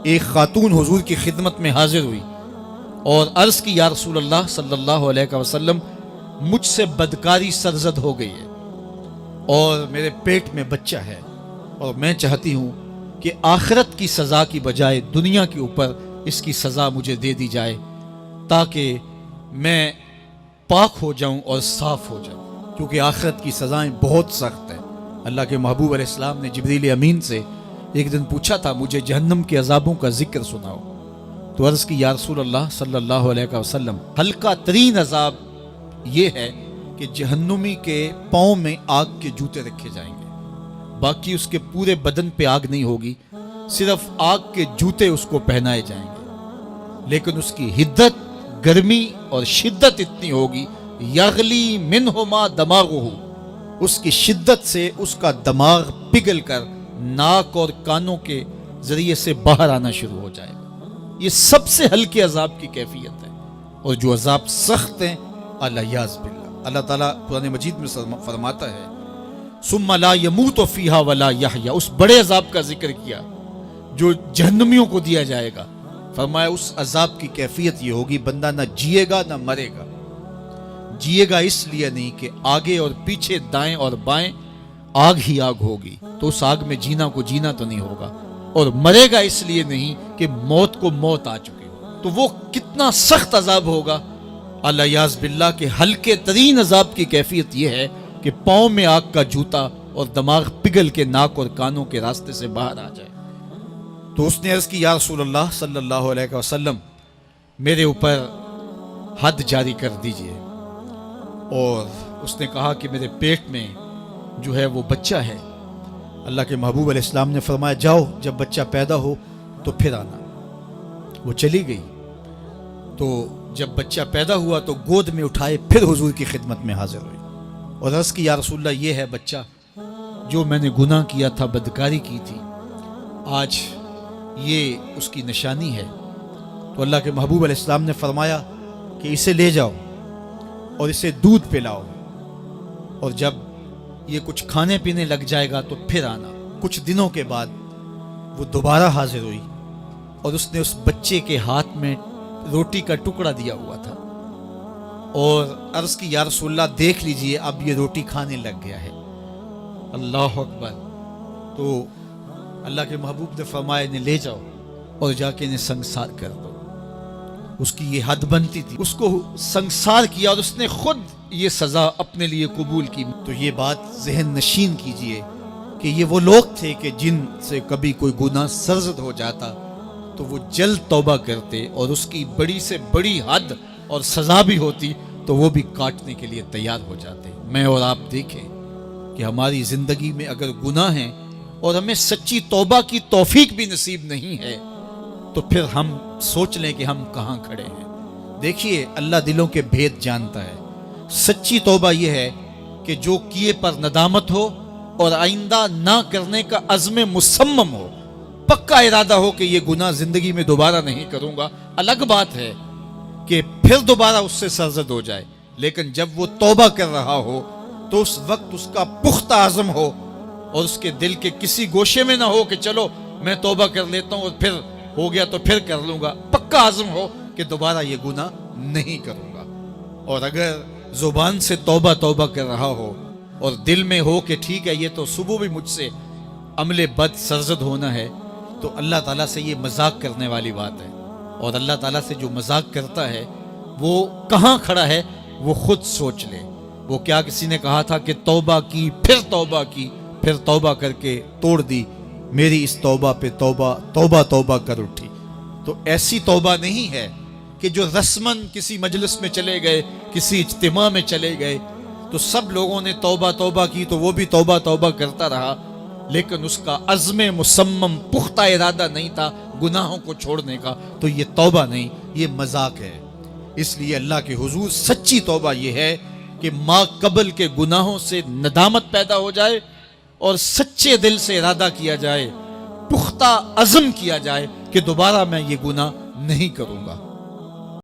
ایک خاتون حضور کی خدمت میں حاضر ہوئی اور عرض کی یا رسول اللہ صلی اللہ علیہ وسلم مجھ سے بدکاری سرزد ہو گئی ہے اور میرے پیٹ میں بچہ ہے اور میں چاہتی ہوں کہ آخرت کی سزا کی بجائے دنیا کے اوپر اس کی سزا مجھے دے دی جائے تاکہ میں پاک ہو جاؤں اور صاف ہو جاؤں، کیونکہ آخرت کی سزائیں بہت سخت ہیں۔ اللہ کے محبوب علیہ السلام نے جبریل امین سے ایک دن پوچھا تھا مجھے جہنم کے عذابوں کا ذکر سناؤ، تو عرض کی یا رسول اللہ صلی اللہ علیہ وسلم ہلکا ترین عذاب یہ ہے کہ جہنمی کے پاؤں میں آگ کے جوتے رکھے جائیں گے، باقی اس کے پورے بدن پہ آگ نہیں ہوگی، صرف آگ کے جوتے اس کو پہنائے جائیں گے، لیکن اس کی حدت، گرمی اور شدت اتنی ہوگی یغلی منہما دماغہ، اس کی شدت سے اس کا دماغ پگھل کر ناک اور کانوں کے ذریعے سے باہر آنا شروع ہو جائے گا۔ یہ سب سے ہلکے عذاب کی کیفیت ہے، اور جو عذاب سخت ہیں الیاذ باللہ، اللہ تعالیٰ قرآن مجید میں فرماتا ہے ثم لا يموت فیہا ولا یحیا، اس بڑے عذاب کا ذکر کیا جو جہنمیوں کو دیا جائے گا، فرمایا اس عذاب کی کیفیت یہ ہوگی بندہ نہ جیے گا نہ مرے گا۔ جیے گا اس لیے نہیں کہ آگے اور پیچھے دائیں اور بائیں آگ ہی آگ ہوگی، تو اس آگ میں جینا کو جینا تو نہیں ہوگا، اور مرے گا اس لیے نہیں کہ موت کو موت آ چکی ہو، تو وہ کتنا سخت عذاب ہوگا الیاذ باللہ کہ ہلکے ترین عذاب کی کیفیت یہ ہے کہ پاؤں میں آگ کا جوتا اور دماغ پگھل کے ناک اور کانوں کے راستے سے باہر آ جائے۔ تو اس نے عرض کی یا رسول اللہ صلی اللہ علیہ وسلم میرے اوپر حد جاری کر دیجئے، اور اس نے کہا کہ میرے پیٹ میں جو ہے وہ بچہ ہے۔ اللہ کے محبوب علیہ السلام نے فرمایا جاؤ جب بچہ پیدا ہو تو پھر آنا۔ وہ چلی گئی، تو جب بچہ پیدا ہوا تو گود میں اٹھائے پھر حضور کی خدمت میں حاضر ہوئی اور عرض کی یا رسول اللہ یہ ہے بچہ جو میں نے گناہ کیا تھا، بدکاری کی تھی، آج یہ اس کی نشانی ہے۔ تو اللہ کے محبوب علیہ السلام نے فرمایا کہ اسے لے جاؤ اور اسے دودھ پلاؤ، اور جب یہ کچھ کھانے پینے لگ جائے گا تو پھر آنا۔ کچھ دنوں کے بعد وہ دوبارہ حاضر ہوئی اور اس نے اس بچے کے ہاتھ میں روٹی کا ٹکڑا دیا ہوا تھا اور عرض کی یا رسول اللہ دیکھ لیجئے اب یہ روٹی کھانے لگ گیا ہے۔ اللہ اکبر۔ تو اللہ کے محبوب نے فرمایا انہیں لے جاؤ اور جا کے انہیں سنگسار کر دو۔ اس کی یہ حد بنتی تھی، اس کو سنگسار کیا اور اس نے خود یہ سزا اپنے لیے قبول کی۔ تو یہ بات ذہن نشین کیجئے کہ یہ وہ لوگ تھے کہ جن سے کبھی کوئی گناہ سرزد ہو جاتا تو وہ جلد توبہ کرتے، اور اس کی بڑی سے بڑی حد اور سزا بھی ہوتی تو وہ بھی کاٹنے کے لیے تیار ہو جاتے۔ میں اور آپ دیکھیں کہ ہماری زندگی میں اگر گناہ ہیں اور ہمیں سچی توبہ کی توفیق بھی نصیب نہیں ہے تو پھر ہم سوچ لیں کہ ہم کہاں کھڑے ہیں۔ دیکھیے اللہ دلوں کے بھید جانتا ہے۔ سچی توبہ یہ ہے کہ جو کیے پر ندامت ہو اور آئندہ نہ کرنے کا عزم مصمم ہو، پکا ارادہ ہو کہ یہ گناہ زندگی میں دوبارہ نہیں کروں گا۔ الگ بات ہے کہ پھر دوبارہ اس سے سرزد ہو جائے، لیکن جب وہ توبہ کر رہا ہو تو اس وقت اس کا پختہ عزم ہو اور اس کے دل کے کسی گوشے میں نہ ہو کہ چلو میں توبہ کر لیتا ہوں اور پھر ہو گیا تو پھر کر لوں گا۔ پکا عزم ہو کہ دوبارہ یہ گناہ نہیں کروں گا۔ اور اگر زبان سے توبہ توبہ کر رہا ہو اور دل میں ہو کہ ٹھیک ہے یہ تو صبح بھی مجھ سے عمل بد سرزد ہونا ہے، تو اللہ تعالیٰ سے یہ مذاق کرنے والی بات ہے، اور اللہ تعالیٰ سے جو مذاق کرتا ہے وہ کہاں کھڑا ہے وہ خود سوچ لے۔ وہ کیا کسی نے کہا تھا کہ توبہ کی پھر توبہ کر کے توڑ دی، میری اس توبہ پہ توبہ کر اٹھی۔ تو ایسی توبہ نہیں ہے کہ جو رسماً کسی مجلس میں چلے گئے، کسی اجتماع میں چلے گئے تو سب لوگوں نے توبہ کی تو وہ بھی توبہ کرتا رہا، لیکن اس کا عزم مصمم پختہ ارادہ نہیں تھا گناہوں کو چھوڑنے کا، تو یہ توبہ نہیں، یہ مذاق ہے۔ اس لیے اللہ کے حضور سچی توبہ یہ ہے کہ ما قبل کے گناہوں سے ندامت پیدا ہو جائے اور سچے دل سے ارادہ کیا جائے، پختہ عزم کیا جائے کہ دوبارہ میں یہ گناہ نہیں کروں گا۔